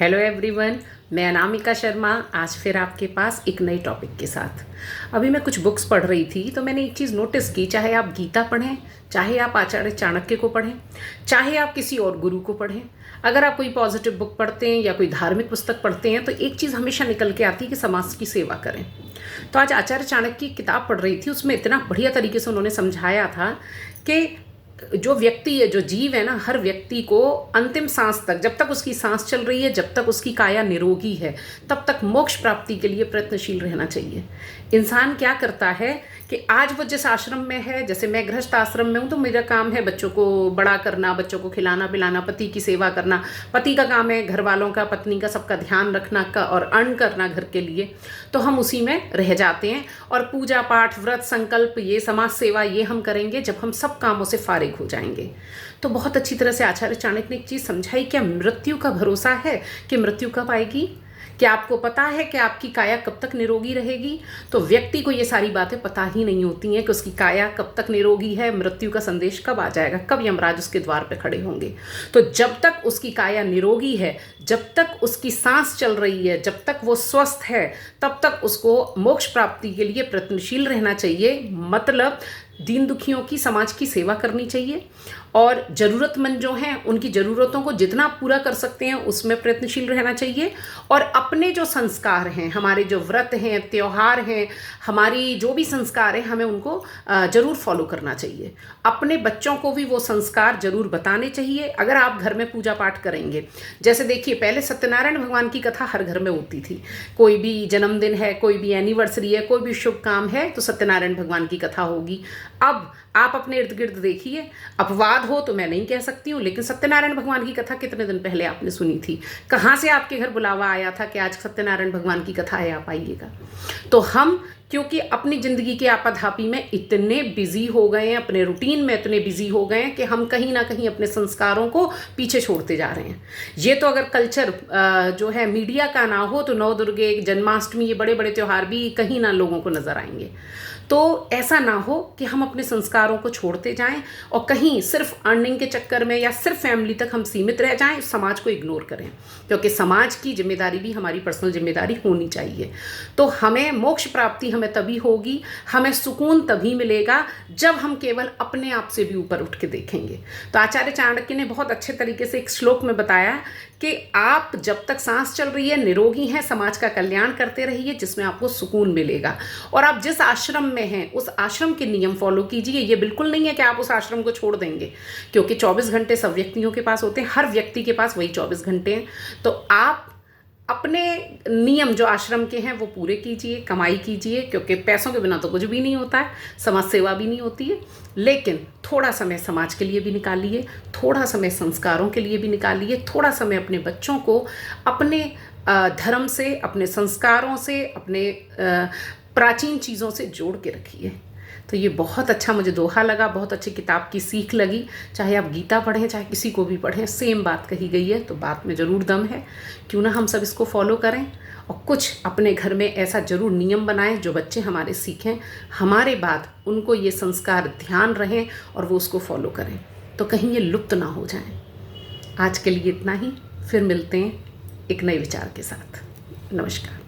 Hello everyone, मैं अनामिका शर्मा आज फिर आपके पास एक नई टॉपिक के साथ। अभी मैं कुछ बुक्स पढ़ रही थी तो मैंने एक चीज़ नोटिस की, चाहे आप गीता पढ़ें, चाहे आप आचार्य चाणक्य को पढ़ें, चाहे आप किसी और गुरु को पढ़ें, अगर आप कोई पॉजिटिव बुक पढ़ते हैं या कोई धार्मिक पुस्तक पढ़ते हैं तो एक चीज़ हमेशा निकल के आती है कि समाज की सेवा करें। तो आज आचार्य चाणक्य की किताब पढ़ रही थी, उसमें इतना बढ़िया तरीके से उन्होंने समझाया था कि जो व्यक्ति है, जो जीव है ना, हर व्यक्ति को अंतिम सांस तक, जब तक उसकी सांस चल रही है, जब तक उसकी काया निरोगी है, तब तक मोक्ष प्राप्ति के लिए प्रयत्नशील रहना चाहिए। इंसान क्या करता है कि आज वो जिस आश्रम में है, जैसे मैं गृहस्थ आश्रम में हूँ तो मेरा काम है बच्चों को बड़ा करना, बच्चों को खिलाना पिलाना, पति की सेवा करना। पति का काम है घर वालों का, पत्नी का, सबका ध्यान रखना का और अर्न करना घर के लिए। तो हम उसी में रह जाते हैं और पूजा पाठ, व्रत, संकल्प, ये समाज सेवा, ये हम करेंगे जब हम सब कामों से फारिग हो जाएंगे। तो बहुत अच्छी तरह से आचार्य चाणक्य ने एक चीज़ समझाई, क्या मृत्यु का भरोसा है कि मृत्यु कब आएगी? क्या आपको पता है कि आपकी काया कब तक निरोगी रहेगी? तो व्यक्ति को ये सारी बातें पता ही नहीं होती हैं कि उसकी काया कब तक निरोगी है, मृत्यु का संदेश कब आ जाएगा, कब यमराज उसके द्वार पे खड़े होंगे। तो जब तक उसकी काया निरोगी है, जब तक उसकी सांस चल रही है, जब तक वो स्वस्थ है, तब तक उसको मोक्ष प्राप्ति के लिए प्रयत्नशील रहना चाहिए। मतलब दीन दुखियों की, समाज की सेवा करनी चाहिए और ज़रूरतमंद जो हैं उनकी ज़रूरतों को जितना पूरा कर सकते हैं उसमें प्रयत्नशील रहना चाहिए। और अपने जो संस्कार हैं, हमारे जो व्रत हैं, त्यौहार हैं, हमारी जो भी संस्कार हैं, हमें उनको ज़रूर फॉलो करना चाहिए। अपने बच्चों को भी वो संस्कार ज़रूर बताने चाहिए। अगर आप घर में पूजा पाठ करेंगे, जैसे देखिए पहले सत्यनारायण भगवान की कथा हर घर में होती थी। कोई भी जन्मदिन है, कोई भी एनिवर्सरी है, कोई भी शुभ काम है तो सत्यनारायण भगवान की कथा होगी। अब आप अपने इर्द गिर्द देखिए, अपवाद हो तो मैं नहीं कह सकती हूँ, लेकिन सत्यनारायण भगवान की कथा कितने दिन पहले आपने सुनी थी? कहाँ से आपके घर बुलावा आया था कि आज सत्यनारायण भगवान की कथा है, आप आइएगा? तो हम क्योंकि अपनी ज़िंदगी के आपाधापी में इतने बिजी हो गए हैं, अपने रूटीन में इतने बिजी हो गए हैं कि हम कहीं ना कहीं अपने संस्कारों को पीछे छोड़ते जा रहे हैं। ये तो अगर कल्चर जो है मीडिया का ना हो तो नौ दुर्गे, जन्माष्टमी, ये बड़े बड़े त्यौहार भी कहीं ना लोगों को नज़र आएंगे। तो ऐसा ना हो कि हम अपने संस्कारों को छोड़ते जाएं और कहीं सिर्फ अर्निंग के चक्कर में या सिर्फ फैमिली तक हम सीमित रह जाएं, समाज को इग्नोर करें। क्योंकि समाज की जिम्मेदारी भी हमारी पर्सनल जिम्मेदारी होनी चाहिए। तो हमें मोक्ष प्राप्ति हमें तभी होगी, हमें सुकून तभी मिलेगा जब हम केवल अपने आप से भी ऊपर उठ के देखेंगे। तो आचार्य चाणक्य ने बहुत अच्छे तरीके से एक श्लोक में बताया कि आप जब तक सांस चल रही है, निरोगी हैं, समाज का कल्याण करते रहिए जिसमें आपको सुकून मिलेगा। और आप जिस आश्रम में हैं उस आश्रम के नियम फॉलो कीजिए। ये बिल्कुल नहीं है कि आप उस आश्रम को छोड़ देंगे, क्योंकि 24 घंटे सब व्यक्तियों के पास होते हैं, हर व्यक्ति के पास वही 24 घंटे हैं। तो आप अपने नियम जो आश्रम के हैं वो पूरे कीजिए, कमाई कीजिए, क्योंकि पैसों के बिना तो कुछ भी नहीं होता है, समाज सेवा भी नहीं होती है। लेकिन थोड़ा समय समाज के लिए भी निकालिए, थोड़ा समय संस्कारों के लिए भी निकालिए, थोड़ा समय अपने बच्चों को अपने धर्म से, अपने संस्कारों से, अपने प्राचीन चीज़ों से जोड़ के रखिए। तो ये बहुत अच्छा मुझे दोहा लगा, बहुत अच्छी किताब की सीख लगी। चाहे आप गीता पढ़ें, चाहे किसी को भी पढ़ें, सेम बात कही गई है, तो बात में ज़रूर दम है। क्यों ना हम सब इसको फॉलो करें और कुछ अपने घर में ऐसा ज़रूर नियम बनाएं जो बच्चे हमारे सीखें, हमारे बाद उनको ये संस्कार ध्यान रहें और वो उसको फॉलो करें, तो कहीं ये लुप्त ना हो जाएं। आज के लिए इतना ही, फिर मिलते हैं एक नए विचार के साथ। नमस्कार।